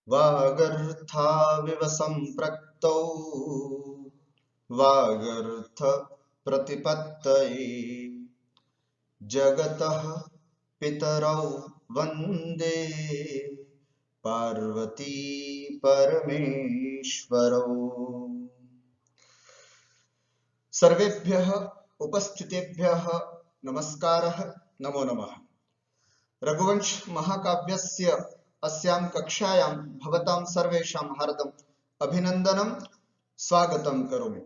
वागर्थाविव सम्पृक्तौ वागर्थ प्रतिपत्तये जगतः पितरौ वन्दे पार्वती परमेश्वरौ। सर्वेभ्यः उपस्थितेभ्यः नमस्कारः, नमो नमः। रघुवंश महाकाव्यस्य अस्यां कक्षायां भवतां सर्वेषां हार्दम् अभिनन्दनं स्वागतं करोमि।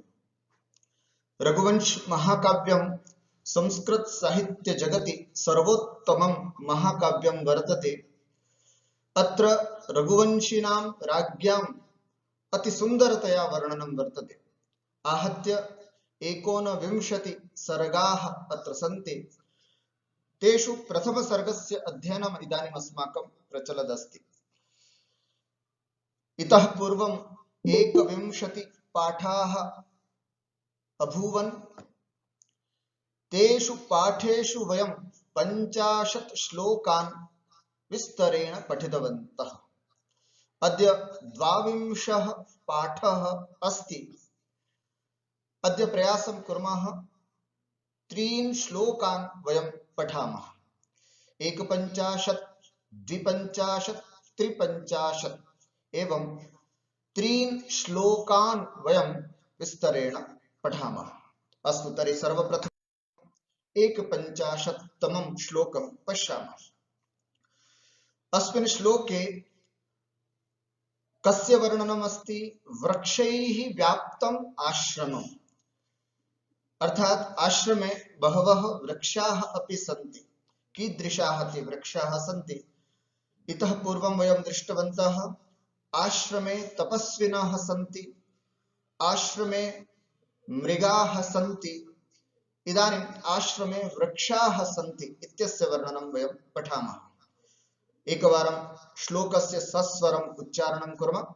रघुवंश महाकाव्यं संस्कृत साहित्य जगति सर्वोत्तमं महाकाव्यं वर्तते। अत्र रघुवंशीनां राज्ञाम् अतिसुन्दरतया वर्णनं वर्तते। आहत्य 19 सर्गाः अत्र सन्ति। तेषु प्रथमसर्गस्य अध्ययनम् इदानीम् अस्माकं प्रचलदस्ति। इतः पूर्वं 21 पाठाः अभूवन्। तेषु पाठेषु वयं 50 श्लोकान् विस्तरेण पठितवन्तः। अद्य 22 पाठः अस्ति। अद्य प्रयासं कुर्मः 3 श्लोकान् वयं पठामः। 51, 52, 53 एवं 3 श्लोकान् वयं विस्तरेण पठामः। अस्तु, तर्हि सर्वप्रथमं 51तमं श्लोकं पश्यामः। अस्मिन् श्लोके कस्य वर्णनम् अस्ति? वृक्षैः व्याप्तम् आश्रमम्, अर्थात आश्रमे बहवः वृक्षाः अपि सन्ति। कीदृशाः ते वृक्षाः सन्ति? इतः पूर्वं वयं दृष्टवन्तः। आश्रमे तपस्विनः सन्ति, आश्रमे मृगाः सन्ति, इदानीम् आश्रमे वृक्षाः सन्ति इत्यस्य वर्णनं वयं पठामः। एकवारं श्लोकस्य सस्वरम् उच्चारणं कुर्मः।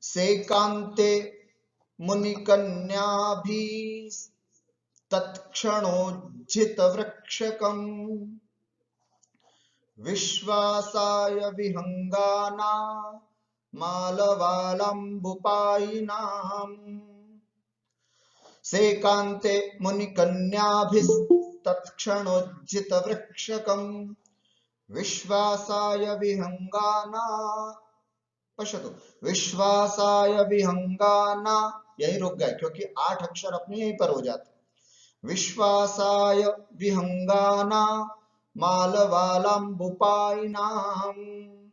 सेकान्ते मुनिकन्याभिस्तत्क्षणोज्झितवृक्षकम् विश्वासाय विहङ्गाना मालवालाम्बुपायिनाम्। सेकान्ते मुनिकन्याभिस्तत्क्षणोज्झितवृक्षकम् विश्वासाय विहङ्गाना, पश्यतु, विश्वासाय विहंगाना, यही रुक गए क्योंकि 8 अक्षर अपने यहीं पर हो जाते। विश्वासाय विहंगाना मालवालाम्बुपायिनाम्।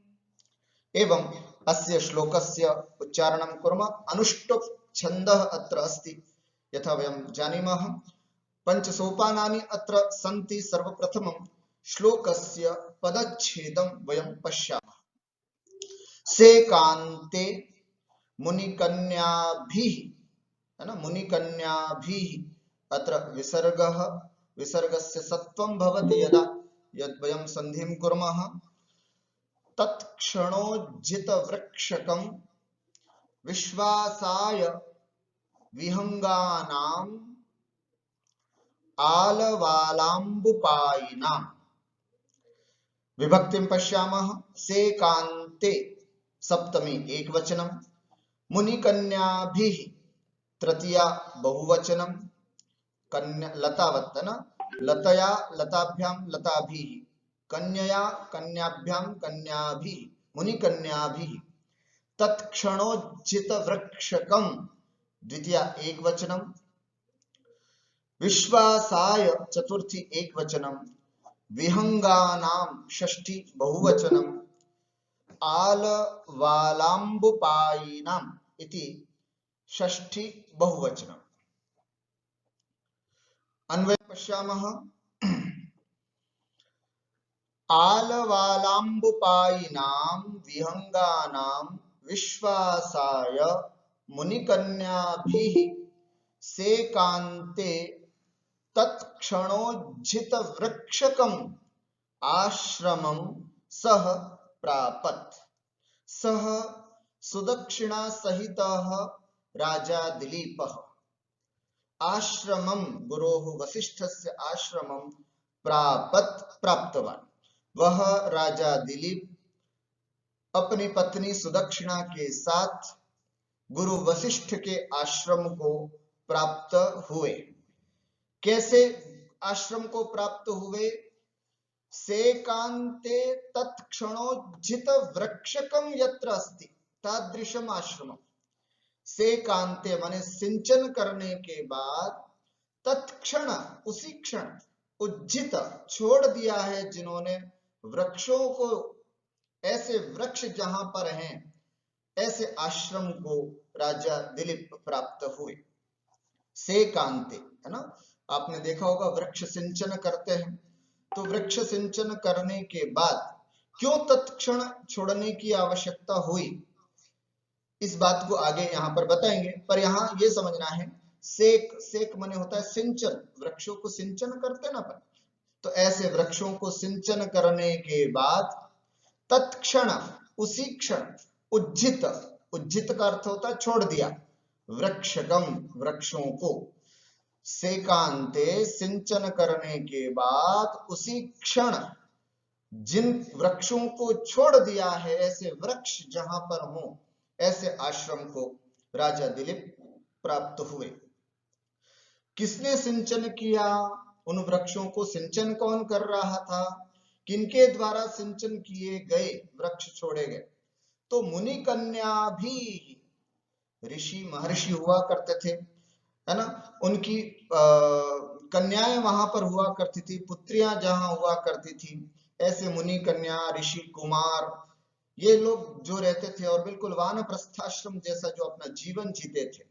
एवं अस्य श्लोकस्य उच्चारणं कुर्मः। अनुष्टुप् छन्दः अत्र अस्ति। यथा वयं जानीमः, 5 सोपानानि अत्र सन्ति। सर्वप्रथमं श्लोकस्य पदच्छेदं वयं पश्यामः। सेकान्ते मुनिकन्याभिः, है ना, मुनिकन्याभिः। अत्र विसर्गः, विसर्गस्य सत्वं भवति यदा यद् वयं सन्धिं कुर्मः। तत्क्षणोज्झितवृक्षकं विश्वासाय विहंगानाम् आलवालाम्बुपायिनाम्। विभक्तिं पश्यामः। सेकान्ते सप्तमी एकवचनं, मुनिकन्याभिः तृतीया बहुवचनं, कन्या लतावत्तन, लतया लताभ्यां लताभिः, कन्यया कन्याभ्यां कन्याभिः, मुनिकन्याभिः। तत्क्षणोज्झितवृक्षकं द्वितीया एकवचनं, विश्वासाय चतुर्थी एकवचनं, विहंगानां षष्ठी बहुवचनं, आलवालाम्बुपायिनाम् इति षष्ठी बहुवचनम्। अन्वयं पश्यामः। आलवालाम्बुपायिनां विहंगानां विश्वासाय मुनिकन्याभिः सेकान्ते तत्क्षणोज्झितवृक्षकम् आश्रमं सः प्रापत्। सः सुदक्षिणा सहितः राजा दिलीपः आश्रमं, गुरोः वसिष्ठस्य आश्रमं प्रापत्, प्राप्तवान्। वह राजा दिलीप अपनी पत्नी सुदक्षिणा के साथ गुरु वशिष्ठ के आश्रम को प्राप्त हुए। कैसे आश्रम को प्राप्त हुए? सेकांते तत्क्षणोज्झित वृक्षकम यत्र अस्ति तादृशम आश्रमम। सेकांते माने सिंचन करने के बाद, तत्क्षण उसी क्षण, उज्जित छोड़ दिया है जिन्होंने वृक्षों को, ऐसे वृक्ष जहां पर हैं, ऐसे आश्रम को राजा दिलीप प्राप्त हुए। सेकांते है ना, आपने देखा होगा वृक्ष सिंचन करते हैं, तो वृक्ष सिंचन करने के बाद क्यों तत्क्षण छोड़ने की आवश्यकता हुई, इस बात को आगे यहां पर बताएंगे। पर यहां ये समझना है, सेक, सेक माने होता है सिंचन, वृक्षों को सिंचन करते ना अपन, तो ऐसे वृक्षों को सिंचन करने के बाद तत्क्षण उसी क्षण, उज्जित, उज्जित का अर्थ होता है छोड़ दिया, वृक्षकम वृक्षों को, सेकांते सिंचन करने के बाद उसी क्षण जिन वृक्षों को छोड़ दिया है, ऐसे वृक्ष जहां पर हो, ऐसे आश्रम को राजा दिलीप प्राप्त हुए। किसने सिंचन किया? उन वृक्षों को सिंचन कौन कर रहा था? किनके द्वारा सिंचन किए गए वृक्ष छोड़े गए? तो मुनि कन्या भी, ऋषि महर्षि हुआ करते थे, है ना, उनकी कन्याएं वहां पर हुआ करती थी, पुत्रियां जहां हुआ करती थी, ऐसे मुनि कन्या, ऋषि कुमार, ये लोग जो रहते थे, और बिल्कुल वानप्रस्थाश्रम जैसा जो अपना जीवन जीते थे।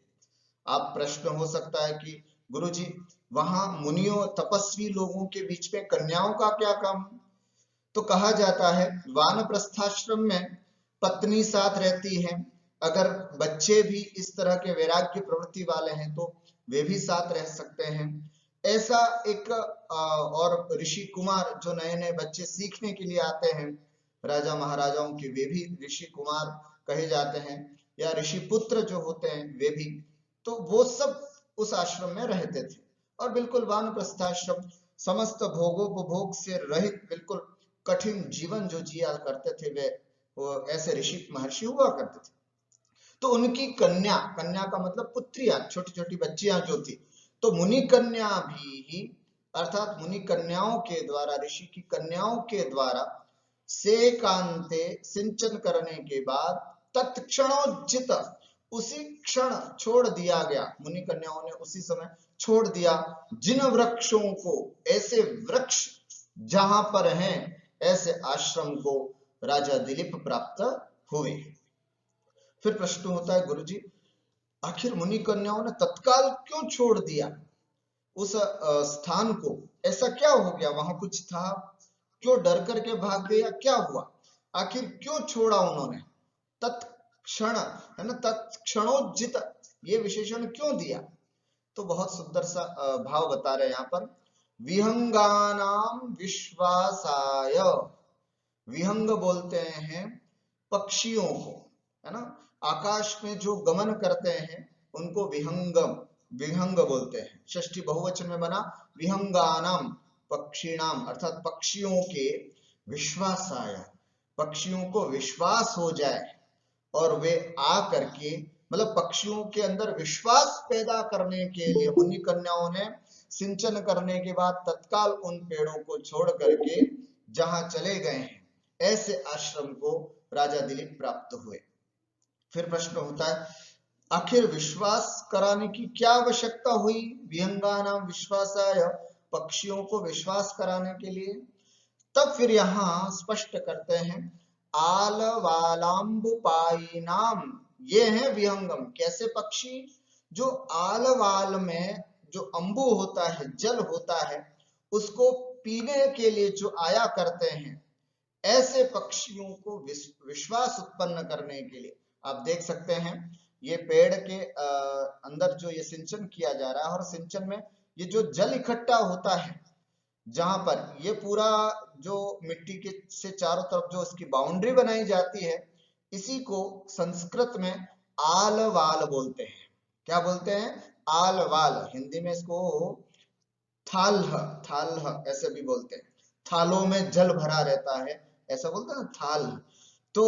आप प्रश्न हो सकता है कि गुरुजी वहां मुनियों तपस्वी लोगों के बीच में कन्याओं का क्या काम? तो कहा जाता है वानप्रस्थाश्रम में पत्नी साथ रहती है, अगर बच्चे भी इस तरह के वैराग्य प्रवृत्ति वाले हैं तो वे भी साथ रह सकते हैं। ऐसा एक और ऋषि कुमार जो नए नए बच्चे सीखने के लिए आते हैं, राजा महाराजाओं के, वे भी ऋषि कुमार कहे जाते हैं, या ऋषि पुत्र जो होते हैं वे भी, तो वो सब उस आश्रम में रहते थे। और बिल्कुल वानप्रस्थाश्रम समस्त भोगोपभोग से रहित, बिल्कुल कठिन जीवन जो जिया करते थे, वे वो ऐसे ऋषि महर्षि हुआ करते थे। तो उनकी कन्या, कन्या का मतलब पुत्रियां, छोटी छोटी बच्चियां जो थी, तो मुनि कन्या भी, अर्थात मुनि कन्याओं के द्वारा, ऋषि की कन्याओं के द्वारा सेकांते सिंचन करने के बाद तत्क्षणोज्जित, उसी क्षण छोड़ दिया गया, मुनि कन्याओं ने उसी समय छोड़ दिया जिन वृक्षों को, ऐसे वृक्ष जहां पर हैं, ऐसे आश्रम को राजा दिलीप प्राप्त हुए। फिर प्रश्न होता है, गुरुजी आखिर मुनि कन्याओं ने तत्काल क्यों छोड़ दिया उस स्थान को? ऐसा क्या हो गया, वहां कुछ था, क्यों डर करके भाग गया, क्या हुआ, आखिर क्यों छोड़ा उन्होंने? तत्क्षण है ना, तत्क्षणोज्जित, ये विशेषण क्यों दिया? तो बहुत सुंदर सा भाव बता रहे हैं यहाँ पर, विहंगानाम विश्वासाय, विहंग बोलते हैं पक्षियों को, है ना, आकाश में जो गमन करते हैं उनको विहंगम, विहंग बोलते हैं। षष्ठी बहुवचन में बना विहंगानाम, पक्षिणाम, अर्थात पक्षियों के, विश्वासाय, पक्षियों को विश्वास हो जाए और वे आ करके, मतलब पक्षियों के अंदर विश्वास पैदा करने के लिए मुनि कन्याओं ने सिंचन करने के बाद तत्काल उन पेड़ों को छोड़ करके जहां चले गए हैं, ऐसे आश्रम को राजा दिलीप प्राप्त हुए। फिर प्रश्न होता है, आखिर विश्वास कराने की क्या आवश्यकता हुई? विहंगानाम विश्वासाय, पक्षियों को विश्वास कराने के लिए। तब फिर यहां स्पष्ट करते हैं, आलवालाम्बुपायिनाम, ये है विहंगम। कैसे पक्षी? जो आलवाल में जो अंबु होता है, जल होता है, उसको पीने के लिए जो आया करते हैं, ऐसे पक्षियों को विश्वास उत्पन्न करने के लिए आप देख सकते हैं, ये पेड़ के अंदर जो ये सिंचन किया जा रहा है, और सिंचन में ये जो जल इकट्ठा होता है, जहां पर ये पूरा जो मिट्टी के से चारों तरफ जो इसकी बाउंड्री बनाई जाती है, इसी को संस्कृत में आलवाल बोलते हैं। क्या बोलते हैं? आलवाल। हिंदी में इसको थाल्ह, थाल्ह ऐसे भी बोलते हैं। थालों में जल भरा रहता है, ऐसा बोलते हैं ना, थाल। तो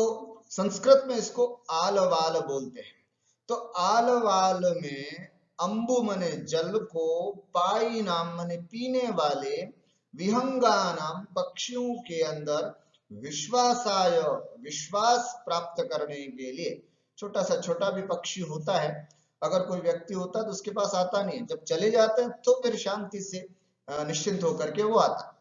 संस्कृत में इसको आलवाल बोलते हैं। तो आलवाल में अंबु मने जल को, पाई नाम मने पीने वाले, विहंगा नाम पक्षियों के अंदर विश्वासाय विश्वास प्राप्त करने के लिए, छोटा सा छोटा भी पक्षी होता है, अगर कोई व्यक्ति होता है तो उसके पास आता नहीं है, जब चले जाते हैं तो फिर शांति से निश्चिंत होकर के वो आता।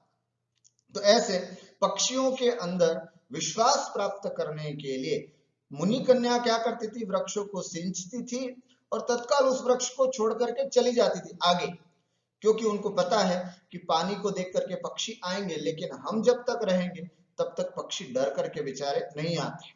तो ऐसे पक्षियों के अंदर विश्वास प्राप्त करने के लिए मुनि कन्या क्या करती थी, वृक्षों को सिंचती थी और तत्काल उस वृक्ष को छोड़ करके चली जाती थी आगे, क्योंकि उनको पता है कि पानी को देख करके पक्षी आएंगे, लेकिन हम जब तक रहेंगे तब तक पक्षी डर करके बेचारे नहीं आते।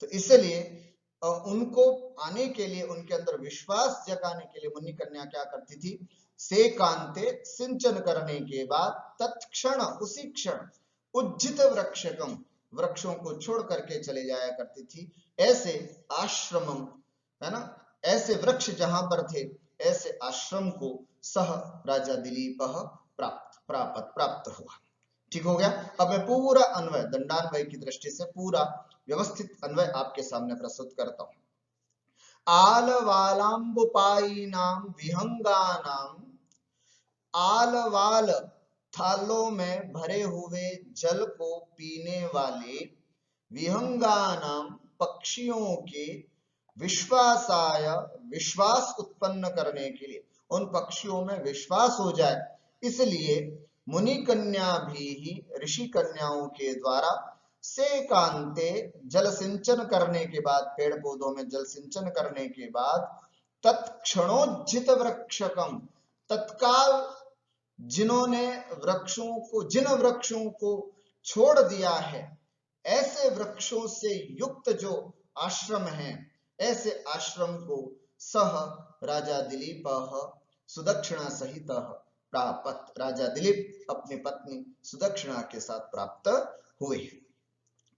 तो इसलिए उनको आने के लिए, उनके अंदर विश्वास जगाने के लिए मुनि कन्या क्या करती थी, से कांते सिंचन करने के बाद तत्क्षण उसी क्षण उज्जित वृक्षकम वृक्षों को छोड़ करके चले जाया करती थी। ऐसे आश्रमम है ना, ऐसे वृक्ष जहां पर थे, ऐसे आश्रम को सह राजा दिलीप प्राप्त हुआ। ठीक हो गया। अब मैं पूरा अन्वय दंडान्वय की दृष्टि से पूरा व्यवस्थित अन्वय आपके सामने प्रस्तुत करता हूं। आलवालाम्बुपाई नाम विहंगानाम, आलवाल थालों में भरे हुए जल को पीने वाले, विहंगानाम पक्षियों के, विश्वासाय विश्वास उत्पन्न करने के लिए, उन पक्षियों में विश्वास हो जाए, इसलिए मुनि कन्या भी ही ऋषि कन्याओं के द्वारा से कांते जल सिंचन करने के बाद, पेड़ पौधों में जल सिंचन करने के बाद, तत्क्षणोज्जित वृक्षकम तत्काल जिन्होंने जिन वृक्षों को छोड़ दिया है, ऐसे वृक्षों से युक्त जो आश्रम है, ऐसे आश्रम को सह राजा दिलीप सुदक्षिणा सहित प्राप्त, राजा दिलीप अपनी पत्नी सुदक्षिणा के साथ प्राप्त हुए।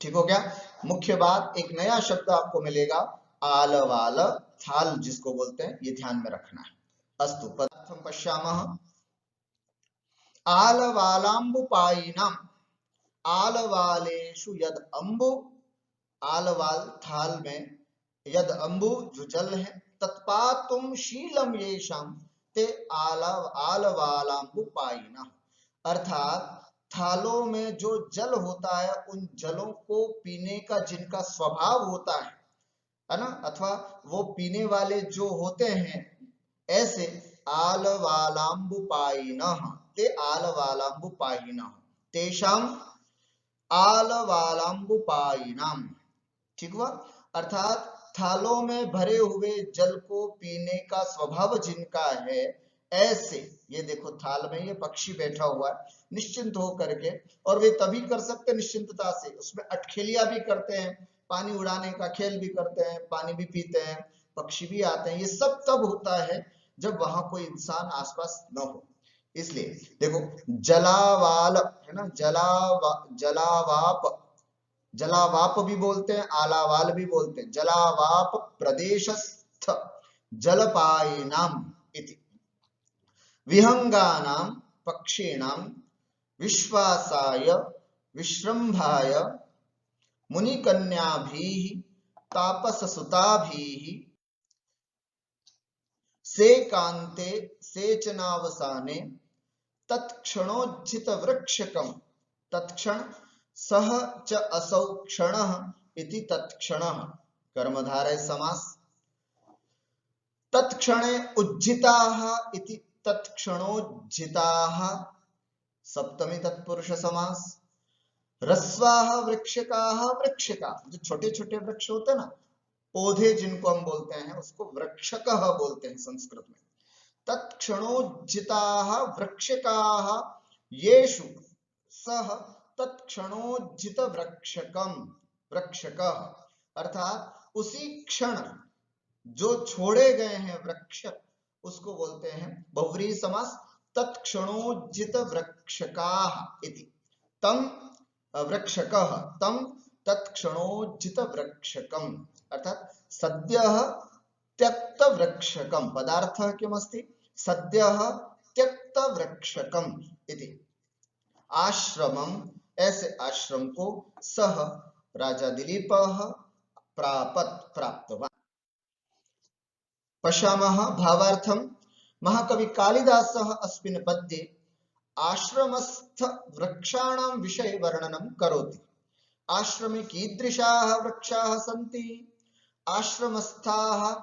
ठीक हो गया। मुख्य बात, एक नया शब्द आपको मिलेगा, आलवाल, थाल जिसको बोलते हैं, ये ध्यान में रखना है। अस्तु पदार्थम पश्यामः। आलवालाम्बुपायिनाम, आलवालेषु यद अम्बु, आलवाल थाल में, यद अम्बु जो जल है, तत्पातुम शीलम येषाम ते आलवालाम्बुपायिना, अर्थात थालों में जो जल होता है, उन जलों को पीने का जिनका स्वभाव होता है ना, अथवा वो पीने वाले जो होते हैं, ऐसे आलवालाम्बुपायिनः ते आलवालाम्बुपायिनः तेषाम आलवालाम्बुपायिनाम। ठीक हुआ। अर्थात थालों में भरे हुए जल को पीने का स्वभाव जिनका है, ऐसे, ये देखो थाल में ये पक्षी बैठा हुआ है निश्चिंत हो करके, और वे तभी कर सकते निश्चिंतता से, उसमें अटखेलियां भी करते हैं, पानी उड़ाने का खेल भी करते हैं, पानी भी पीते हैं, पक्षी भी आते हैं, ये सब तब होता है जब वहां कोई इंसान आसपास न हो। इसलिए देखो जलावाल है ना, जलावाप भी बोलते हैं, आलावाल भी बोलते हैं, जलावाप प्रदेशस्थ जलपायिनाम इति, विहंगानाम पक्षीणाम विश्वासाय विश्रंभाय मुनिकन्याभिः तापससुताभिः से कांते सेचनावसाने तत्क्षणोज्झित वृक्षकम, तत्क्षण सह च असौ क्षणः इति तत्क्षणः कर्मधारय समास, तत्क्षणे उज्झिताः इति तत्क्षणोज्झिताः सप्तमी तत्पुरुष समास, रस्वाः वृक्षकाः वृक्षका, जो छोटे छोटे वृक्ष होते हैं ना, पौधे जिनको हम बोलते हैं, उसको वृक्षकः बोलते हैं संस्कृत में। तत्क्षणोज्झिताः वृक्षकाः येषु सह तत्क्षणोज्झित वृक्षकम वृक्षकः, अर्थात उसी क्षण जो छोड़े गए हैं वृक्ष, उसको बोलते हैं बहुव्रीहि समास, तत्क्षणोज्झित वृक्षकाः इति, तम वृक्षकः तम तत्क्षणोज्झित वृक्षकम, अर्थात सद्यः त्यक्त वृक्षकम, पदार्थः किमस्ति, सद्यः त्यक्त वृक्षकम इति आश्रमम, ऐसे आश्रम को सह राजा दिलीपः प्राप्तवान्। पश्यामः भावार्थं। महाकवि कालिदासः अस्मिन् पद्ये आश्रमस्थ वृक्षाणां विषये वर्णनं करोति। आश्रमे कीदृशाः वृक्षाः सन्ति, आश्रमस्थाः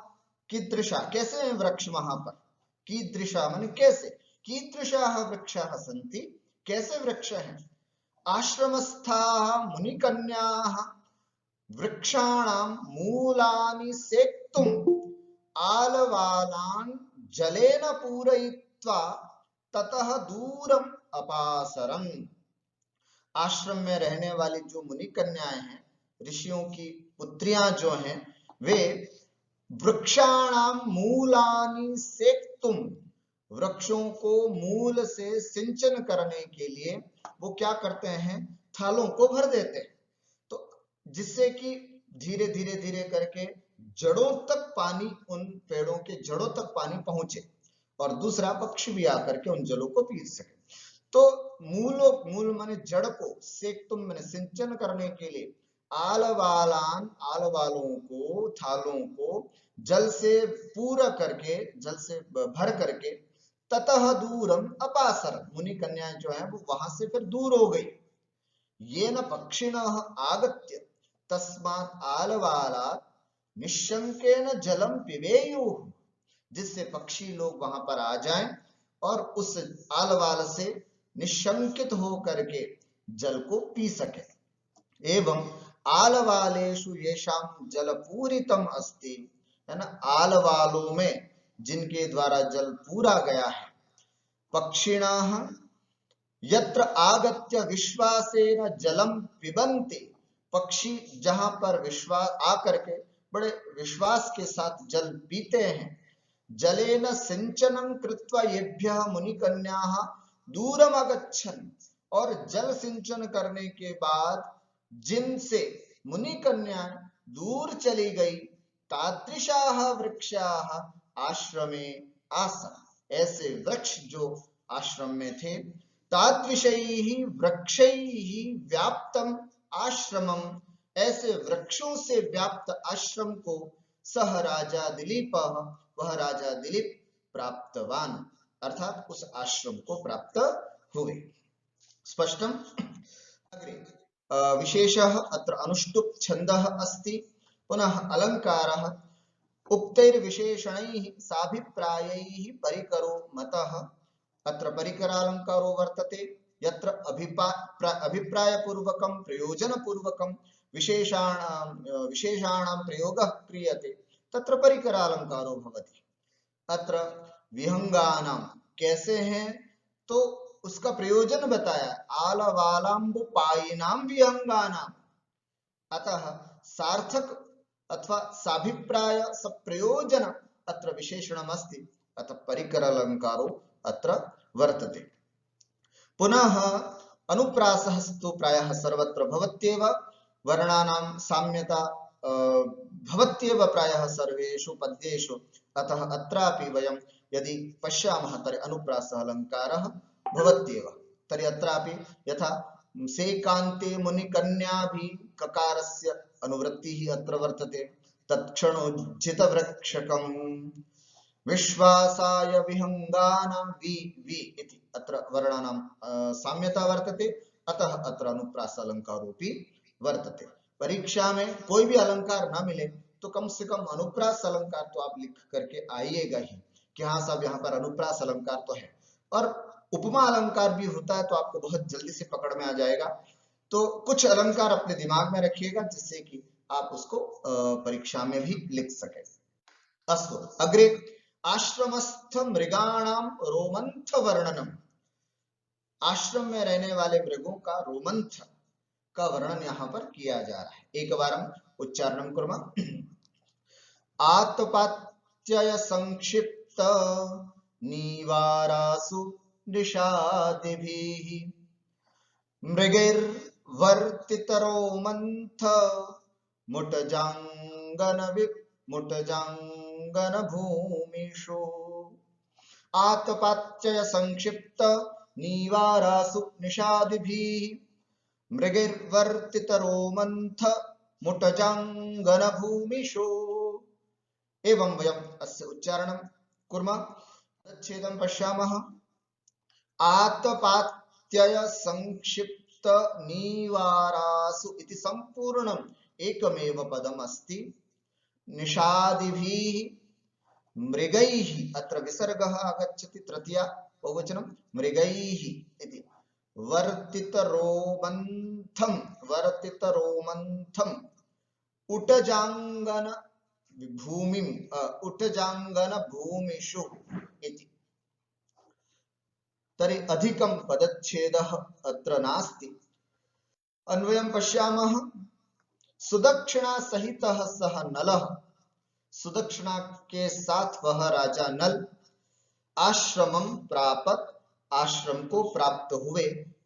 कीदृशा, कैसे हैं वृक्ष वहां पर, कीदृशा माने कैसे, कीदृशाः वृक्षाः सन्ति, कैसे वृक्ष हैं। आश्रमस्थाः मुनिकन्याः वृक्षाणां मूलानि सेक्तुम् आलवालान् जलेन पूरयित्वा ततः दूरम अपासरन्। आश्रम में रहने वाली जो मुनि कन्याएं हैं, ऋषियों की पुत्रियां जो हैं, वे वृक्षाणाम मूलानि सेक्तुम, वृक्षों को मूल से सिंचन करने के लिए वो क्या करते हैं, थालों को भर देते हैं, तो जिससे कि धीरे धीरे धीरे करके जड़ों तक पानी, उन पेड़ों के जड़ों तक पानी पहुंचे और दूसरा पक्षी भी आकर के उन जलों को पी सके। तो मूल माने जड़ को, सेक्तुम माने सिंचन करने के लिए, आलवालान, आलवालों को, थालों को जल से पूरा करके, जल से भर करके, ततः दूरम अपासर, मुनि कन्याएं जो है वो वहां से फिर दूर हो गई। ये न पक्षिणः आगत्य तस्मात् आलवालात् निशंकेन जलम पिबेयुः, जिससे पक्षी लोग वहां पर आ जाएं और उस आलवाल से निशंकित हो करके जल को पी सके। एवं आलवालेषु येषां जलपूरितम अस्ति, है ना, आलवालों में जिनके द्वारा जल पूरा गया है, पक्षिणाः यत्र आगत्य विश्वासेन जलम पिबन्ति, पक्षी जहां पर विश्वास आकर के बड़े विश्वास के साथ जल पीते हैं, जलेन सिंचनं कृत्वा येभ्यः मुनिकन्याः दूरम अगच्छन्, और जल सिंचन करने के बाद जिनसे मुनि कन्याएं दूर चली गई, तादृशाः वृक्षाः आश्रमे आसन्, ऐसे वृक्ष जो आश्रम में थे, तादृशैः वृक्षैः व्याप्तम आश्रमम, ऐसे वृक्षों से व्याप्त आश्रम को सह राजा दिलीपः, वह राजा दिलीप प्राप्तवान, अर्थात उस आश्रम को प्राप्त हुए। स्पष्टम। अग्रे विशेषः अत्र अनुष्टुप् छन्दः अस्ति, पुनः अलङ्कारः उक्तैर्विशेषणैः साभिप्रायैः परिकरो मतः। अत्र परिकरालङ्कारो वर्तते, यत्र अभिप्रायपूर्वकं प्रयोजनपूर्वकं विशेषाणां प्रयोगः क्रियते तत्र परिकरालङ्कारो भवति। अत्र विहंगानां कैसे हैं, तो उसका प्रयोजन बताया, आलवालाम्बुपायिनां विहंगानां, अतः सार्थक अथवा साभिप्राय सप्रयोजन अत्र विशेषणम् अस्ति, अतः परिकरालङ्कारो अत्र वर्तते। पुनः अनुप्रासः तु प्रायः सर्वत्र भवत्येव, वर्णानां साम्यता भवत्येव प्रायः सर्वेषु पद्येषु, अतः अत्रापि वयं यदि पश्यामः तर्हि अनुप्रासः अलङ्कारः भवत्येव। तर्हि अत्रापि यथा सेकान्ते मुनिकन्याभि ककारस्य अनुवृत्तिः अत्र वर्तते, तत्क्षणोज्झितवृक्षकम् विश्वासाय विहंगानां वि वि इति अत्र वर्णानां साम्यता वर्तते, अतः अत्र अनुप्रास अलंकारोपि वर्तते। परीक्षा में कोई भी अलंकार ना मिले तो कम से कम अनुप्रास अलंकार तो आप लिख करके आइएगा ही कि हाँ साहब यहाँ पर अनुप्रास अलंकार तो है, और उपमा अलंकार भी होता है तो आपको बहुत जल्दी से पकड़ में आ जाएगा। तो कुछ अलंकार अपने दिमाग में रखिएगा जिससे कि आप उसको परीक्षा में भी लिख सके। अस्तु अग्रे आश्रमस्थ मृगाणाम रोमंथ वर्णनम, आश्रम में रहने वाले मृगों का रोमंथ का वर्णन यहाँ पर किया जा रहा है। एक बार उच्चारणं कुर्मः। आत्पात्यय संक्षिप्त निवारासु निषादिभिः मृगैर्वर्तितरोमन्थ मुटजांगन भूमिषु। आत्पात्यय संक्षिप्त निवारासु निषादिभिः मृगैर्वर्तितरोमन्थ मुटजांगन भूमिषु। एवं वयम् अस्य उच्चारणं कुर्मः। पदच्छेदं पश्यामः। आत्पात्यय संक्षिप्त निवारासु इति संपूर्णम् एकमेव पदम् अस्ति। निषादिभिः मृगैः, अत्र विसर्गः आगच्छति, तृतीया बहुवचनं मृगैः इति। वर्तितरोमन्थं, वर्तितरोमन्थं उटजांगन भूमिं, उटजांगन भूमिषु इति। तर्हि अधिकं पदच्छेदः अत्र नास्ति। अन्वयं पश्यामः। सुदक्षिणा सहितः सः नलः, सुदक्षिणा के साथ वह राजा नल, आश्रमं प्रापत, आश्रम को प्राप्त हुए।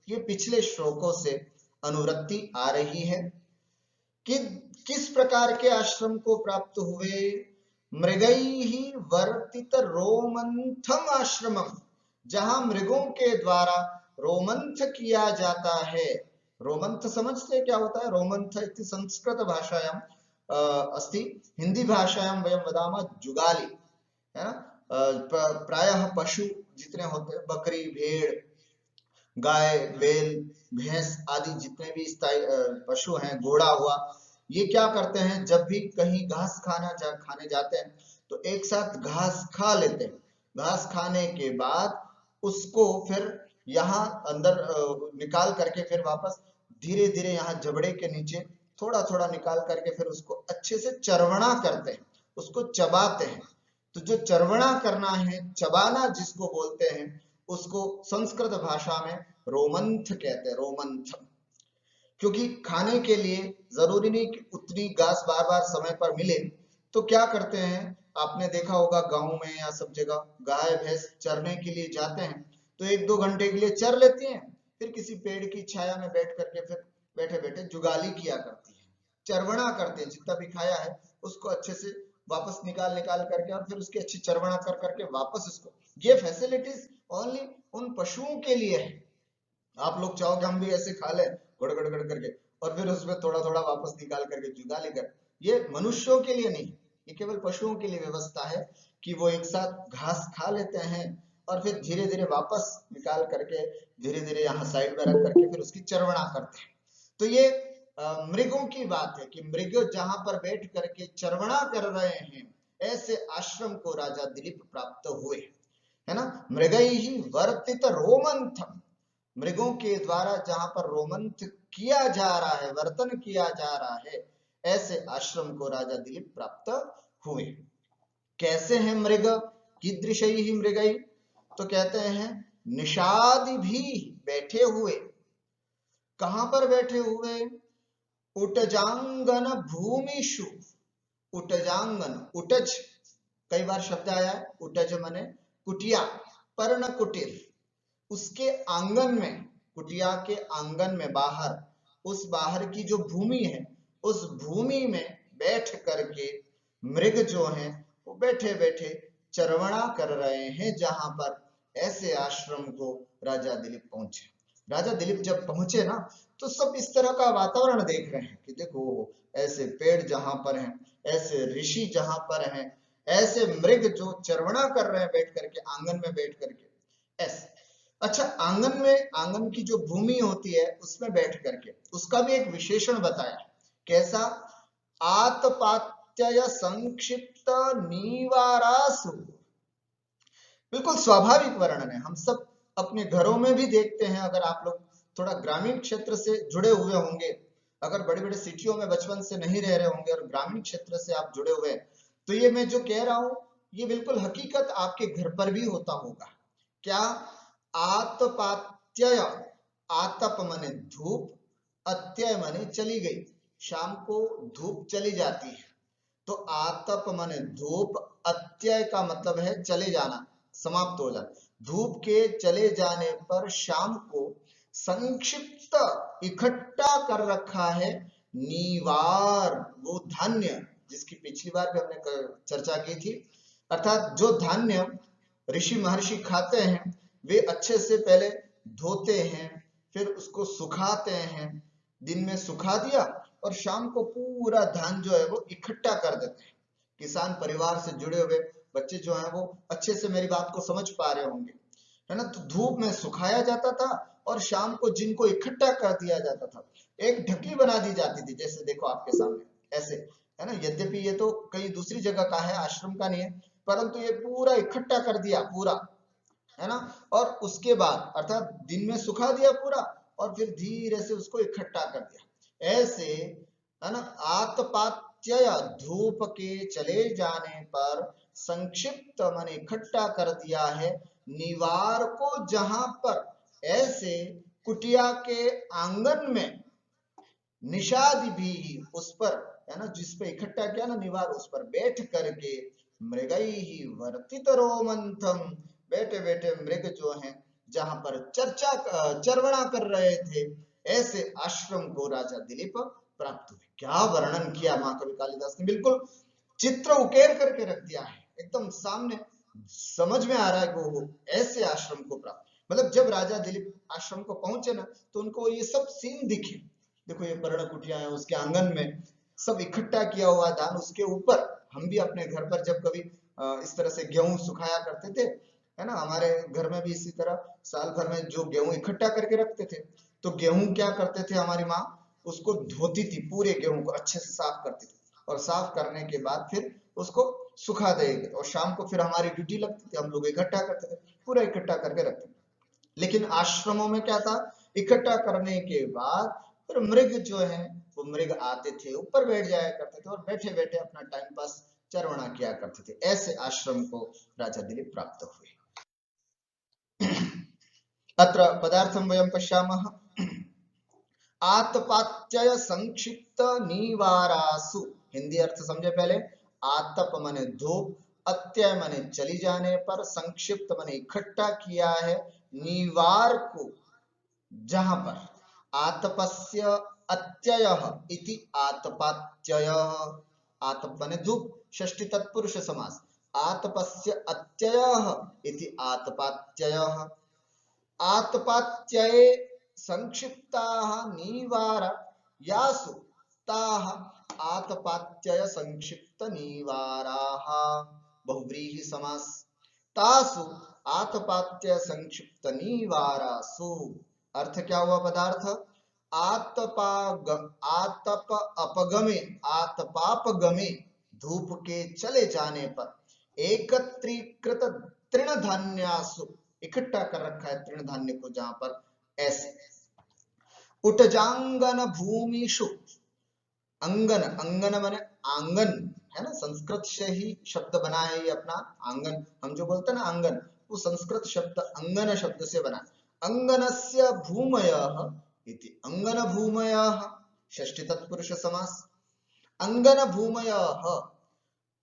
ये पिछले श्लोकों से अनुवृत्ति आ रही है कि किस प्रकार के आश्रम को प्राप्त हुए। मृगैहि वर्तित रोमंथम आश्रमम, जहां मृगों के द्वारा रोमंथ किया जाता है। रोमंथ समझते क्या होता है? रोमंथ इति संस्कृत भाषायां अस्ति, हिंदी भाषायां वयं वदामः जुगाली, है ना। प्रायः पशु जितने होते हैं, बकरी, भेड़, गाय, बैल, भैंस आदि जितने भी पशु हैं, घोड़ा हुआ, ये क्या करते हैं, जब भी कहीं घास खाने जाते हैं तो एक साथ घास खा लेते हैं। घास खाने के बाद उसको फिर यहाँ अंदर निकाल करके फिर वापस धीरे धीरे यहाँ जबड़े के नीचे थोड़ा थोड़ा निकाल करके फिर उसको अच्छे से चरवणा करते हैं, उसको चबाते हैं। तो जो चरवणा करना है, चबाना जिसको बोलते हैं, उसको संस्कृत भाषा में रोमंथ कहते हैं, रोमंथ। क्योंकि खाने के लिए जरूरी नहीं कि उतनी घास बार बार समय पर मिले, तो क्या करते हैं, आपने देखा होगा गांव में या सब जगह गाय भैंस चरने के लिए जाते हैं तो 1-2 घंटे के लिए चर लेती हैं, फिर किसी पेड़ की छाया में बैठ करके फिर बैठे बैठे जुगाली किया करती है, चरवणा करते हैं। जितना भी खाया है उसको अच्छे से वापस निकाल करके और फिर उसकी अच्छी चरवणा कर करके वापस उसको, ये फैसिलिटीज ओनली उन पशुओं के लिए है। आप लोग चाहो कि हम भी ऐसे खा लें गड़ गड़ गड़ करके और फिर उसमें थोड़ा थोड़ा वापस निकाल करके जुगाली कर, ये मनुष्यों के लिए नहीं, ये केवल पशुओं के लिए व्यवस्था है कि वो एक साथ घास खा लेते हैं और फिर धीरे धीरे वापस निकाल करके धीरे धीरे यहाँ साइड में रख करके फिर उसकी चरवणा करते हैं। तो ये मृगों की बात है कि मृग जहां पर बैठ करके चरवणा कर रहे हैं, ऐसे आश्रम को राजा दिलीप प्राप्त हुए, है ना। मृगैहि वर्तित रोमंथम, मृगों के द्वारा जहां पर रोमंथ किया जा रहा है, वर्तन किया जा रहा है, ऐसे आश्रम को राजा दिलीप प्राप्त हुए। कैसे हैं मृग? कीदृशैहि मृगै, तो कहते हैं निषादि भी, बैठे हुए। कहां पर बैठे हुए? उटजांगन भूमिषु, उटजांगन, उटज कई बार शब्द आया है, उटज माने कुटिया, पर्ण कुटीर, उसके आंगन में, कुटिया के आंगन में बाहर, उस बाहर की जो भूमि है, उस भूमि में बैठ करके मृग जो हैं वो बैठे बैठे चरवणा कर रहे हैं, जहां पर ऐसे आश्रम को राजा दिलीप पहुंचे। राजा दिलीप जब पहुंचे ना तो सब इस तरह का वातावरण देख रहे हैं कि देखो ऐसे पेड़ जहां पर हैं, ऐसे ऋषि जहां पर हैं, ऐसे मृग जो चरवणा कर रहे हैं बैठ करके, आंगन में बैठ करके ऐसे। अच्छा, आंगन में, आंगन की जो भूमि होती है उसमें बैठ करके, उसका भी एक विशेषण बताया। कैसा? आतपात्यय संक्षिप्त निवारासु, बिल्कुल स्वाभाविक वर्णन है। हम सब अपने घरों में भी देखते हैं, अगर आप लोग थोड़ा ग्रामीण क्षेत्र से जुड़े हुए होंगे, अगर बड़े बड़े सिटियों में बचपन से नहीं रह रहे होंगे और ग्रामीण क्षेत्र से आप जुड़े हुए हैं, तो ये मैं जो कह रहा हूं ये बिल्कुल हकीकत आपके घर पर भी होता होगा। क्या? आतपात्यय, आतप माने धूप, अत्यय माने चली गई, शाम को धूप चली जाती है, तो आतप माने धूप, अत्यय का मतलब है चले जाना, समाप्त हो जाना। धूप के चले जाने पर शाम को संक्षिप्त, इकट्ठा कर रखा है नीवार, वो धान्य जिसकी पिछली बार भी हमने चर्चा की थी। अर्थात जो धान्य ऋषि महर्षि खाते हैं वे अच्छे से पहले धोते हैं, फिर उसको सुखाते हैं, दिन में सुखा दिया, और शाम को पूरा धान जो है वो इकट्ठा कर देते हैं। किसान परिवार से जुड़े हुए बच्चे जो हैं वो अच्छे से मेरी बात को समझ पा रहे होंगे, है ना। तो धूप में सुखाया जाता था और शाम को जिनको इकट्ठा कर दिया जाता था, एक ढकी बना दी जाती थी, जैसे देखो आपके सामने ऐसे, है ना। यद्यपि ये तो कहीं दूसरी जगह का है, आश्रम का नहीं है, परंतु ये पूरा इकट्ठा कर दिया पूरा, है ना। और उसके बाद अर्थात दिन में सुखा दिया पूरा और फिर धीरे से उसको इकट्ठा कर दिया ऐसे, है ना। आतपात्यय धूप के चले जाने पर संक्षिप्त मन इकट्ठा कर दिया है निवार को, जहां पर ऐसे कुटिया के आंगन में निषाद भी उस पर, है ना, जिस पे इकट्ठा किया ना निवार, उस पर बैठ करके मृगई ही वर्तित रोमंथम, बैठे बैठे मृग जो हैं जहां पर चर्चा चरवणा कर रहे थे, ऐसे आश्रम को राजा दिलीप प्राप्त हुए। क्या वर्णन किया महाकवि कालिदास ने, बिल्कुल चित्र उकेर करके रख दिया है, एकदम सामने समझ में आ रहा है कि वो ऐसे आश्रम को प्राप्त, मतलब जब राजा दिलीप आश्रम को पहुंचे ना तो उनको ये सब सीन दिखे। देखो ये पर्ण कुटिया है, उसके आंगन में सब इकट्ठा किया हुआ धान, उसके ऊपर हम भी अपने घर पर जब कभी इस तरह से गेहूं सुखाया करते थे, है ना, हमारे घर में भी इसी तरह साल भर में जो गेहूं इकट्ठा करके रखते थे, तो गेहूं क्या करते थे हमारी माँ, उसको धोती थी, पूरे गेहूं को अच्छे से साफ करती थी और साफ करने के बाद फिर उसको सुखा देंगे और शाम को फिर हमारी ड्यूटी लगती थी, हम लोग इकट्ठा करते थे, पूरा इकट्ठा करके रखते थे। लेकिन आश्रमों में क्या था, इकट्ठा करने के बाद फिर मृग जो है वो मृग आते थे, ऊपर बैठ जाया करते थे और बैठे बैठे अपना टाइम पास चरवणा किया करते थे। ऐसे आश्रम को राजा दिलीप प्राप्त हुए। अत्र पदार्थं वयं पश्यामः। आतपात्यय संक्षिप्त निवारासु, हिंदी अर्थ समझे पहले। आतप माने धूप, अत्यय माने चली जाने पर, संक्षिप्त माने इकट्ठा किया है, निवार को जहां पर, आतपस्य अत्ययः इति आतपात्ययः, आतप माने धूप, षष्ठी तत्पुरुष समास, आतपस्य अत्ययः इति आतपात्ययः। आतपात्यये संक्षिप्ताः निवार यासु ताः आतपात्यय संक्षिप्त निवाराः, बहुव्रीहि समास, तासु आतपात्यय संक्षिप्त निवारासु। अर्थ क्या हुआ पदार्थ, आतप अपगमे, आतपापगमे धूप के चले जाने पर, एकत्रीकृत तृण धान्यासु, इकट्ठा कर रखा है तृण धान्य को जहां पर, ऐसे। उटजांगन भूमिषु, अंगन, अंगन माने आंगन, है ना, संस्कृत से ही शब्द बना है ये अपना आंगन, हम जो बोलते हैं ना आंगन, वो संस्कृत शब्द अंगन शब्द से बना। अंगनस्य भूमयः इति अंगन भूमयः, षष्ठी तत्पुरुष समास। अंगन भूमयः,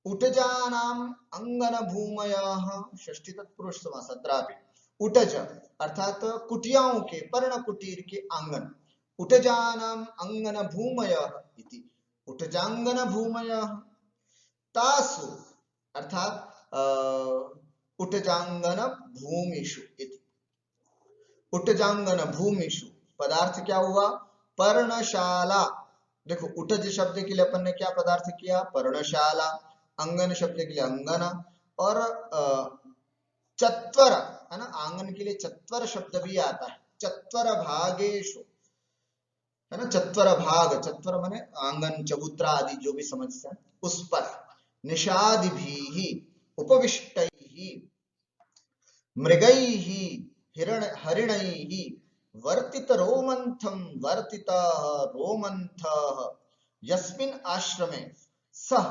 उटजानाम अंगन भूमयः, षष्ठी तत्पुरुष समास। अत्रापि उटज अर्थात कुटियाओं के, पर्ण कुटीर के आंगन, उटजानाम अंगन भूमयः इति उटजांगन भूमयः। तासु अर्थात उटजांगन भूमिषु इति, उटजांगन भूमिषु पदार्थ क्या हुआ, पर्णशाला। देखो उटज शब्द के लिए अपन ने क्या पदार्थ किया, पर्णशाला, अंगन शब्द के लिए अंगन, और चत्वर, है ना, आंगन के लिए चत्वर शब्द भी आता है, चत्वर भागेषु, है ना, चत्वर भाग, चत्वर माने आंगन, चबूतरा आदि जो भी समझते हैं उस पर, निषादिभिः उपविष्टैः मृगैः हरिणैः वर्तित रोमंथम, वर्तितः रोमंथः यस्मिन् आश्रमे, सह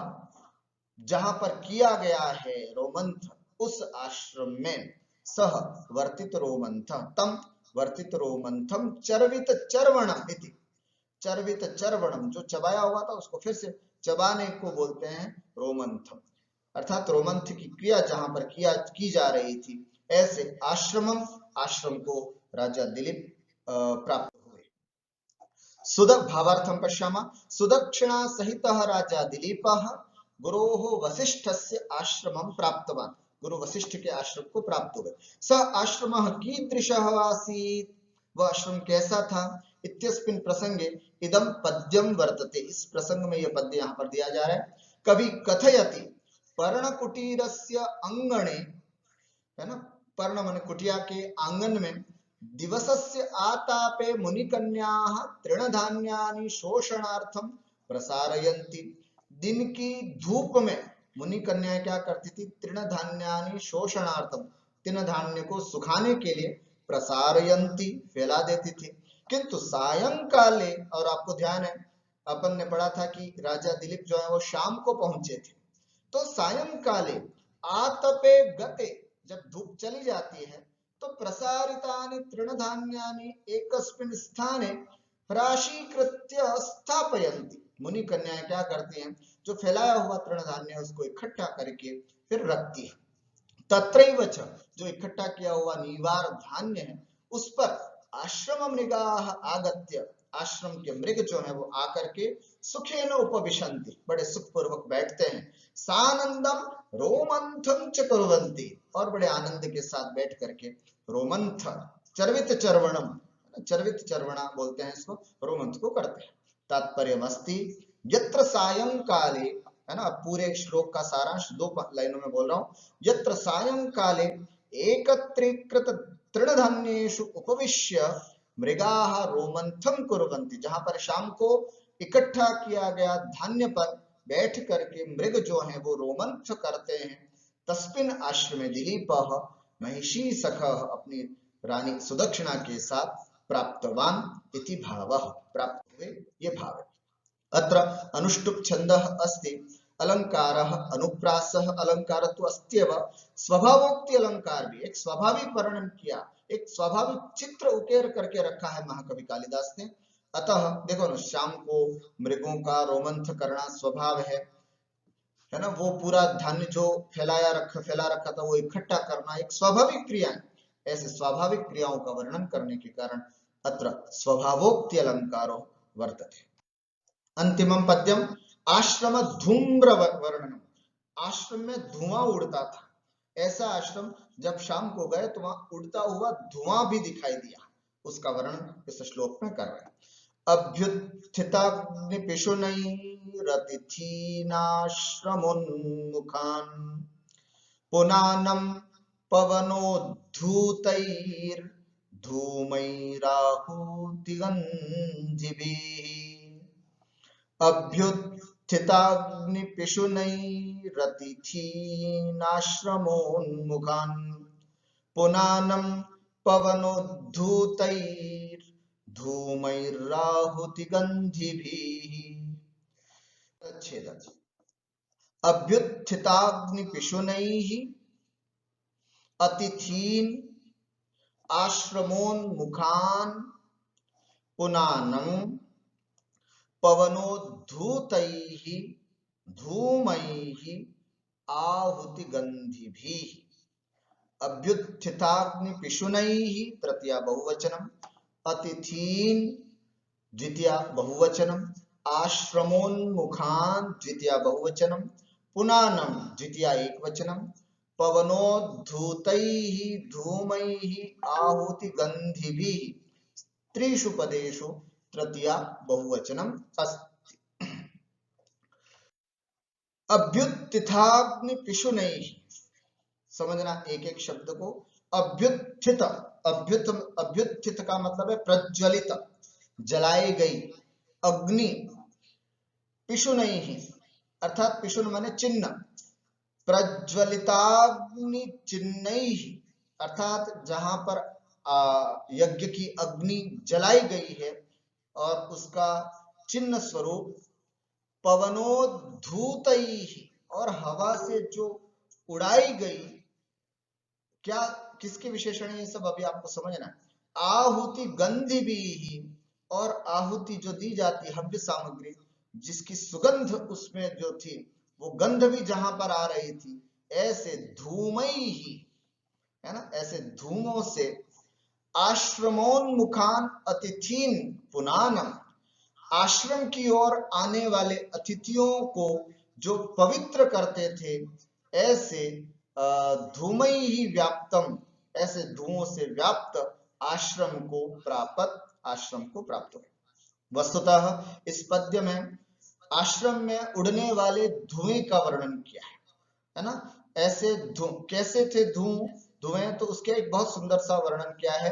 जहां पर किया गया है रोमंथ, उस आश्रम में, सह वर्तित रोमंथम, तम वर्तित रोमंथम चर्वित चर्वणम इति, चर्वित चर्वणम जो चबाया हुआ था उसको फिर से चबाने को बोलते हैं रोमंथम, अर्थात रोमंथ की क्रिया जहां पर की जा रही थी। ऐसे आश्रमम, आश्रम को राजा दिलीप प्राप्त हुए। सुदक भावार्थम पश्यामः। सुदक्षिणा सहितः राजा दिलीपः गुरोः वसिष्ठस्य आश्रमं प्राप्तवान्, गुरु वशिष्ठ के आश्रम को प्राप्त हुए। स आश्रमः कीदृशः आसीत्, वह आश्रम कैसा था, इत्यस्मिन् प्रसंगे इदम पद्यम वर्तते। इस प्रसंग में यह पद्य यहाँ पर दिया जा रहा है। कवि कथयति पर्णकुटीरस्य अंगणे, है ना, पर्ण माने कुटिया के आंगन में, दिवसस्य आतापे मुनिकन्याः तृणधान्यानि शोषणार्थम प्रसारयन्ति। दिन की धूप में मुनि कन्याएं क्या करती थी? तृणधान्यानि शोषणार्थम, तृण धान्य को सुखाने के लिए, प्रसारयन्ति फैला देती थी। किंतु सायंकाले, और आपको ध्यान है अपन ने पढ़ा था कि राजा दिलीप जो है वो शाम को पहुंचे थे, तो सायंकाले आतपे गते, जब धूप चली जाती है, तो प्रसारितानि तृणधान्यानि एकस्मिन् स्थाने राशीकृत्य स्थापयन्ति। मुनि कन्याएं क्या करती हैं? जो फैलाया हुआ तृणधान्य है उसको इकट्ठा करके फिर रखती है। तत्रैव च, जो इकट्ठा किया हुआ नीवार धान्य है उस पर आश्रम मृगाः आगत्य, आश्रम के मृग जो है वो आकर के सुखेन उपविशन्ति, बड़े सुखपूर्वक बैठते हैं। सानंदम रोमंथम च कुर्वन्ति, और बड़े आनंद के साथ बैठ करके रोमंथ, चर्वित चर्वणम, चर्वित चर्वणा बोलते हैं इसको, रोमंथ को करते हैं। तात्पर्यमस्ति यत्र सायंकाले, है ना, पूरे श्लोक का सारांश 2 लाइनों में बोल रहा हूं। यत्र सायंकाले एकत्रीकृत तृणधान्येषु उपविश्य मृगाः रोमंथम कुर्वन्ति, जहां पर शाम को इकट्ठा किया गया धान्य पर बैठ करके मृग जो है वो रोमंथ करते हैं। तस्मिन् आश्रमे दिलीपः महिषी सखः, अपनी रानी सुदक्षिणा के साथ प्राप्तवान इति भावः, प्राप्त हुए, ये भाव है। अत्र अनुष्टुप् छन्दः अस्ति। अलंकारः अनुप्रासः अलंकार तो अस्त्येव, स्वभावोक्ति अलंकार भी, एक स्वाभाविक वर्णन किया, एक स्वाभाविक चित्र उकेर करके रखा है महाकवि कालिदास ने। अतः देखो ना, शाम को मृगों का रोमंथ करना स्वभाव है ना, वो पूरा धान्य जो फैला रखा था वो इकट्ठा करना एक स्वाभाविक क्रिया है। ऐसे स्वाभाविक क्रियाओं का वर्णन करने के कारण अत्र स्वभावोक्ति अलंकारो वर्तते। अंतिमम पद्यम आश्रम धूम्र वर्णनम, आश्रम में धुआं उड़ता था। ऐसा आश्रम जब शाम को गए तो वहां उड़ता हुआ धुआं भी दिखाई दिया, उसका वर्णन इस श्लोक में कर रहे हैं। अभ्युत्थिताग्निपिशुनैरतिथीनाश्रमोन्मुखान् पुनानं पवनोद्धूतैर्धूमैराहुतिगन्धिभिः। अभ्युत्थिताग्निपिशुनैरतिथीनाश्रमोन्मुखान् पुनानं पवनोद्धूतैर्धूमैराहुतिगन्धिभिः। अभ्युत्थिताग्निपिशुनैः अतिथीन् आश्रमोन्मुखान् पुनानं पवनोद्धूतैः धूमैः आहुतिगन्धिभिः। अभ्युत्थिताग्निपिशुनैः तृतीया बहुवचनम, अतिथीन् द्वितीया बहुवचनम, आश्रमोन्मुखान् द्वितीया बहुवचनम, पुनानं द्वितीया एकवचनम, पवनोद्धूतैः धूमैः आहुतिगन्धिभिः त्रिषु पदेषु तृतीया बहुवचनम अस्ति। अभ्युत्थिताग्निपिशुनैः, समझना एक एक शब्द को। अभ्युत्थित, अभ्युत्थित का मतलब है प्रज्वलित, जलाई गई। अग्नि, पिशुनैः अर्थात पिशुन माने चिन्ह, प्रज्वलिताग्नि चिन्नैः अर्थात जहां पर यज्ञ की अग्नि जलाई गई है और उसका चिन्ह स्वरूप। पवनोद्धूतैः, और हवा से जो उड़ाई गई, क्या किसके विशेषण है ये सब अभी आपको समझना है। आहुति गंधि भी, और आहुति जो दी जाती है हव्य सामग्री, जिसकी सुगंध उसमें जो थी वो गंध भी जहां पर आ रही थी, ऐसे धूमई ही, है ना, ऐसे धूमों से। आश्रमोन्मुखान अतिथीन पुनानम, आश्रम की ओर आने वाले अतिथियों को जो पवित्र करते थे, ऐसे धूमई ही व्याप्तम, ऐसे धुओं से व्याप्त आश्रम को प्राप्त आश्रम को प्राप्त हुए। वस्तुतः इस पद्य में आश्रम में उड़ने वाले धुएं का वर्णन किया है ना। ऐसे कैसे थे धुएं, तो उसके एक बहुत सुंदर सा वर्णन किया है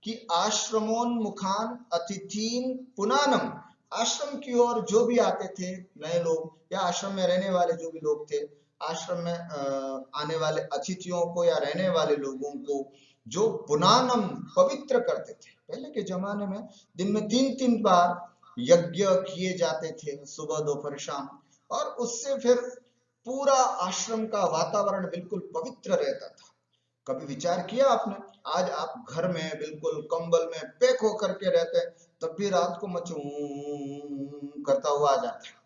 कि आश्रमोन्मुखान अतिथीन पुनानम, आश्रम की ओर जो भी आते थे नए लोग या आश्रम में रहने वाले जो भी लोग थे, आश्रम में आने वाले अतिथियों को या रहने वाले लोगों को जो पुनानम पवित्र करते थे। पहले के जमाने में दिन में 3-3 बार यज्ञ किए जाते थे, सुबह दोपहर शाम, और उससे फिर पूरा आश्रम का वातावरण बिल्कुल पवित्र रहता था। कभी विचार किया आपने, आज आप घर में बिल्कुल कंबल में पैक होकर के रहते हैं, तब भी रात को मच्छर करता हुआ आ जाता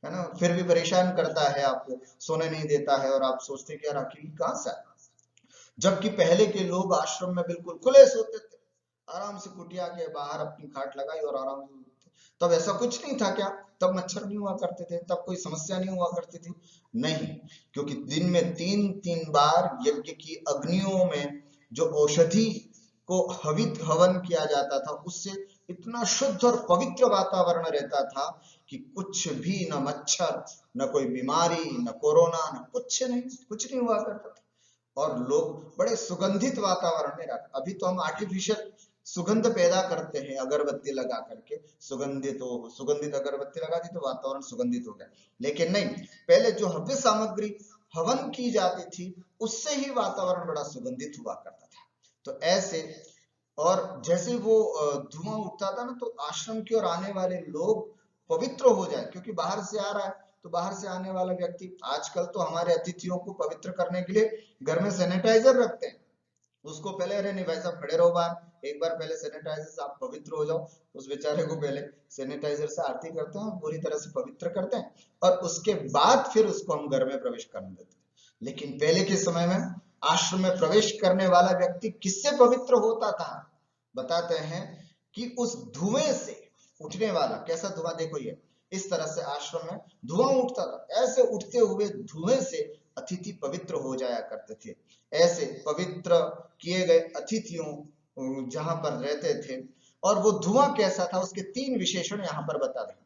है ना, फिर भी परेशान करता है, आपको सोने नहीं देता है, और आप सोचते कि यार आखिर कहां से आया। जबकि पहले के लोग आश्रम में बिल्कुल खुले सोते थे, आराम से कुटिया के बाहर अपनी खाट लगाई और आराम से। तब ऐसा कुछ नहीं था क्या? तब मच्छर नहीं हुआ करते थे, तब कोई समस्या नहीं हुआ करती थी? नहीं, क्योंकि दिन में 3-3 बार यज्ञ की अग्नियों में जो औषधि को हवित हवन किया जाता था, उससे इतना शुद्ध और पवित्र वातावरण रहता था कि कुछ भी, न मच्छर, न कोई बीमारी, न कोरोना, न कुछ नहीं हुआ करता था। और लोग बड़े सुगंधित वातावरण में रहते। अभी तो हम आर्टिफिशियल सुगंध पैदा करते हैं अगरबत्ती लगा करके, सुगंधित अगरबत्ती लगा दी तो वातावरण सुगंधित हो गया, लेकिन नहीं, पहले जो हव्य सामग्री हवन की जाती थी उससे ही वातावरण बड़ा सुगंधित हुआ करता था। तो ऐसे, और जैसे वो धुआं उठता था ना, तो आश्रम की ओर आने वाले लोग पवित्र हो जाए, क्योंकि बाहर से आ रहा है, तो बाहर से आने वाला व्यक्ति, आजकल तो हमारे अतिथियों को पवित्र करने के लिए घर में सैनिटाइजर रखते हैं। उसको पहले, अरे नहीं भाई साहब खड़े रहो बाहर, एक बार पहले सैनिटाइजर से आप पवित्र हो जाओ। उस बेचारे को पहले सैनिटाइजर से आरती करते हैं, पूरी तरह से पवित्र करते हैं, और उसके बाद फिर उसको हम घर में प्रवेश करने देते हैं। लेकिन पहले के समय में आश्रम में प्रवेश करने वाला व्यक्ति किससे पवित्र होता था? बताते हैं कि उस धुएं से उठने वाला, कैसा धुआं, देखो ये इस तरह से आश्रम में धुआं उठता था, ऐसे उठते हुए धुएं से अतिथि पवित्र हो जाया करते थे। ऐसे पवित्र किए गए अतिथियों जहां पर रहते थे, और वो धुआं कैसा था, उसके 3 विशेषण यहाँ पर बता रहे।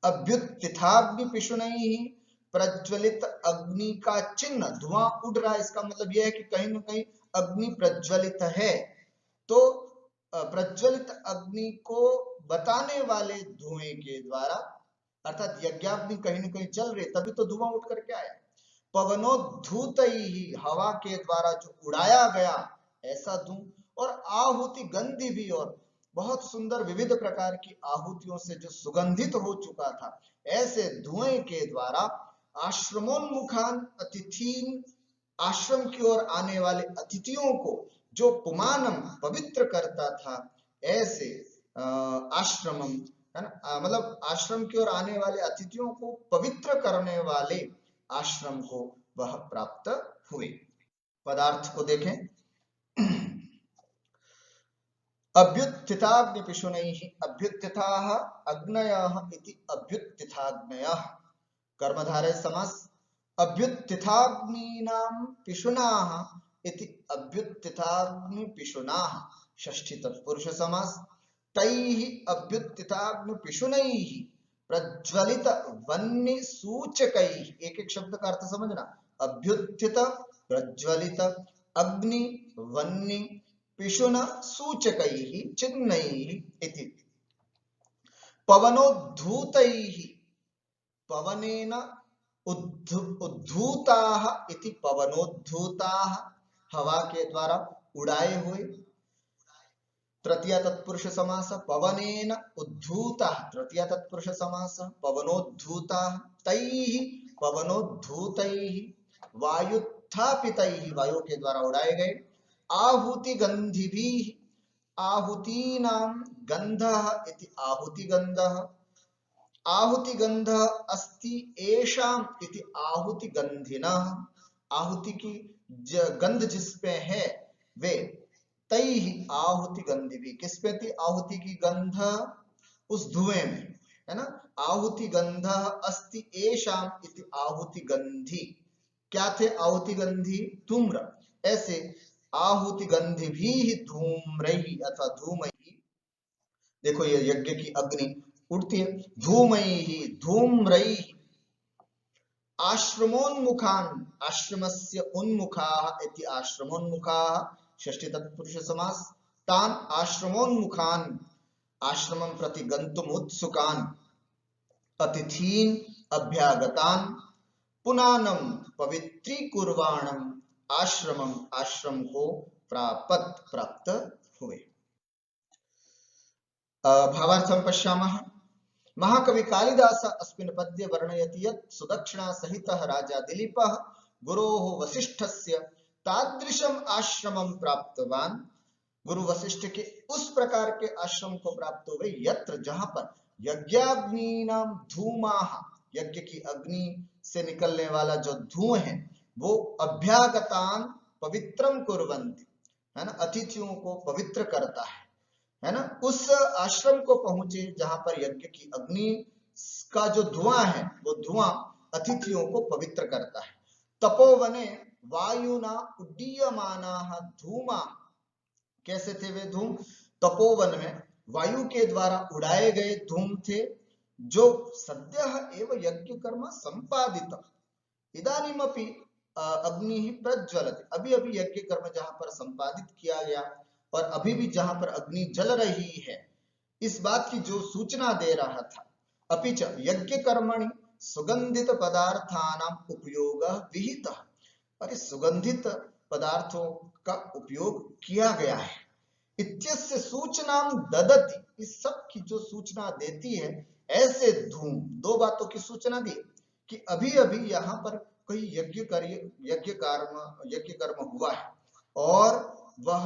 अभ्युत्थिताग्नि पिशुनैहि, प्रज्वलित अग्नि का चिन्ह, धुआं उड़ रहा है, इसका मतलब यह है कि कहीं ना कहीं अग्नि प्रज्वलित है। तो प्रज्वलित अग्नि को बताने वाले धुएं के द्वारा, अर्थात यज्ञाग्नि कहीं ना कहीं चल रही, तभी तो धुआं उठ करके आया। पवनोद्धूत ही, हवा के द्वारा जो उड़ाया गया ऐसा धूम, और आहुति गंधि भी, और बहुत सुंदर विविध प्रकार की आहुतियों से जो सुगंधित हो चुका था, ऐसे धुएं के द्वारा आश्रमोन्मुखान अतिथीन, आश्रम की ओर आने वाले अतिथियों को जो पुमानम पवित्र करता था, ऐसे आश्रमम, है ना, मतलब आश्रम की ओर आने वाले अतिथियों को पवित्र करने वाले आश्रम को वह प्राप्त हुए। पदार्थ को देखें, अभ्युत्थिताग्नि पिशुनैहि, अभ्युत्थिताः अग्नयः इति अभ्युत्थिताग्नयः, कर्मधारय समास। अभ्युत्थिताग्नीनां पिशुनाः इति अभ्युत्थिताग्नि पिशुनाः, षष्ठी तत्पुरुष समास। तैः अभ्युत्थिताग्नि पिशुनैः प्रज्वलित वह्नि सूचकैः, एक एक शब्द का अर्थ समझना। अभ्युत्थित, प्रज्वलित, अग्नि, वह्नि, पिशुन सूचकैः चिन्हैः इति। पवनोद्धूतैः, पवनेन उद्धूताः इति पवनोद्धूताः, हवा के द्वारा उड़ाए हुए। तृतीय तत्पुरुष समास, पवनेन उद्धूतः, तृतीय तत्पुरुष समास, पवनोद्धूतः। तैः, पवनोद्धूतैः, वायुत्थापितैः, वायु के द्वारा उड़ाए गए। आहुति गंधिभिः, आहुतीनां गंधः इति आहुति गंधः। आहुति गंधः अस्ति एषाम् इति आहुति गंधिनः, आहुति की गंध जिसपे है वे। तैः आहुति गंधिभिः, किस पे थी आहुति की गंध? उस धुएं में, है ना। आहुति गंधः अस्ति एषाम् इति आहुति गंधि, क्या थे आहुति गंधि? धूम्र। ऐसे आहुति गंधिभिः धूम्रैः अथवा धूमैः देखो ये यज्ञ की अग्नि उठती है। धूमैहि धूम्रैहि आश्रमोन्मुखान, आश्रमस्य उन्मुखाः इति आश्रमोन्मुखाः षष्ठी तत्पुरुष समास। तान आश्रमोन्मुखान आश्रमं प्रति गन्तुम् उत्सुकान अतिथीन अभ्यागतान पुनानम पवित्रीकुर्वाणम आश्रमम, आश्रम को प्राप्त हुए। भावार्थं पश्यामः। महाकवि कालिदास अस्मिन् पद्ये वर्णयति यत् सुदक्षिणा सहितः राजा दिलीपः गुरोः वसिष्ठस्य तादृशम् आश्रमं प्राप्तवान। गुरु वशिष्ठ के उस प्रकार के आश्रम को प्राप्त हुए यत्र, जहां पर यज्ञाग्नीनाम धूमाः, यज्ञ की अग्नि से निकलने वाला जो धुआं है वो अभ्यागतान पवित्रम कुर्वन्ति, है ना, अतिथियों को पवित्र करता है ना। उस आश्रम को पहुंचे जहां पर यज्ञ की अग्नि का जो धुआं है वो धुआं अतिथियों को पवित्र करता है। तपोवने वायुना उड्डीयमानाः धूमा, कैसे थे वे धूम? तपोवन में वायु के द्वारा उड़ाए गए धूम थे, जो सद्यः एव यज्ञ कर्म संपादित इदानीमपि अग्नि ही प्रज्वलति, अभी अभी यज्ञ कर्म जहां पर संपादित किया गया और अभी भी जहां पर अग्नि जल रही है, इस बात की जो सूचना दे रहा था। अपिच यज्ञ कर्मणि सुगंधित पदार्थानां उपयोगः विहितः, और इस सुगंधित पदार्थों का उपयोग किया गया है। इत्यस्य सूचनाम ददति, इस सब की जो सूचना देती है ऐसे धूम, दो बातों की सूचना दी कि अभी अभी यहाँ पर कोई यज्ञ कर्म हुआ है और वह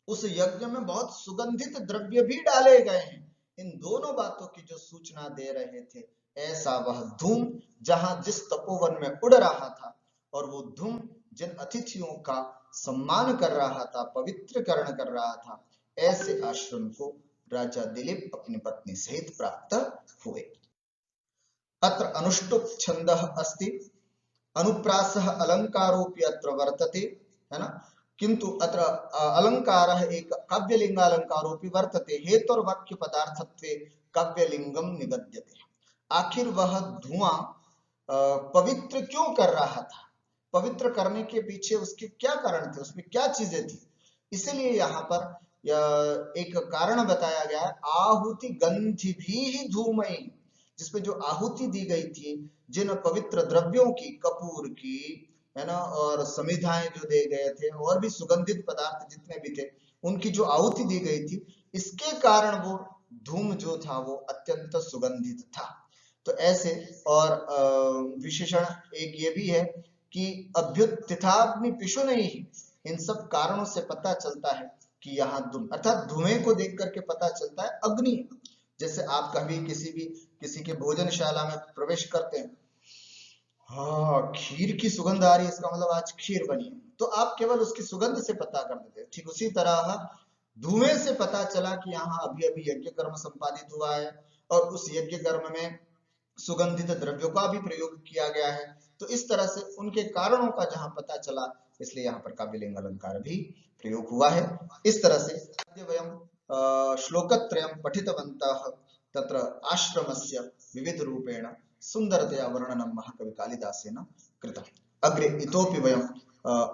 उस यज्ञ में बहुत सुगंधित द्रव्य भी डाले गए हैं। इन दोनों बातों की जो सूचना दे रहे थे, ऐसा वह धूम जहां जिस तपोवन में उड़ रहा था, और वो धूम जिन अतिथियों का सम्मान कर रहा था, पवित्रकरण कर रहा था, ऐसे आश्रम को राजा दिलीप अपनी पत्नी सहित प्राप्त हुए। अत्र अनुष्टुप छंदः अस्ति, अनुप्रासः अलंकारोपि अत्र वर्तते, है ना, किंतु अत्र अलंकारः एक काव्यलिंगालंकारोपि वर्तते। हेतुर्वाक्य पदार्थत्वे काव्यलिंगम निगद्यते। आखिर वह धुआं पवित्र क्यों कर रहा था? पवित्र करने के पीछे उसके क्या कारण थे, उसमें क्या चीजें थी? इसलिए यहाँ पर एक कारण बताया गया है, आहुति गंधि भी धूमई, जिसमें जो आहुति दी गई थी, जिन पवित्र द्रव्यों की, कपूर की, है ना, और समिधाएं जो दे गए थे, और भी सुगंधित पदार्थ जितने भी थे, उनकी जो आहुति दी गई थी, इसके कारण वो धूम जो था वो अत्यंत सुगंधित था। तो ऐसे, और विशेषण एक ये भी है कि अभ्युत्थिताग्नि पिशु नहीं, इन सब कारणों से पता चलता है कि यहाँ धूम, अर्थात धुएं को देख करके पता चलता है अग्नि। जैसे आप कभी किसी के भोजनशाला में प्रवेश करते हैं, हाँ खीर की सुगंध आ रही है, इसका मतलब आज खीर बनी है, तो आप केवल उसकी सुगंध से पता कर देते हैं। ठीक उसी तरह धुएं से पता चला कि यहाँ अभी अभी यज्ञ कर्म संपादित हुआ है, और उस यज्ञ कर्म में सुगंधित द्रव्यों का भी प्रयोग किया गया है। तो इस तरह से उनके कारणों का जहां पता चला, इसलिए यहाँ पर काव्यलिंग अलंकार भी प्रयोग हुआ है। इस तरह से वयं श्लोकत्रयं पठितवन्तः, तत्र आश्रमस्य विविध रूपेण सुंदरतया वर्णनं महाकवि कालिदासेन कृतम्। अग्रे इतोपि वयं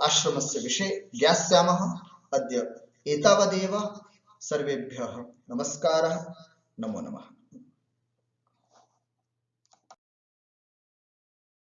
आश्रमस्य विषये ज्ञास्यामः। अद्य एतावदेव। सर्वेभ्यः नमस्कारः, नमो नमः।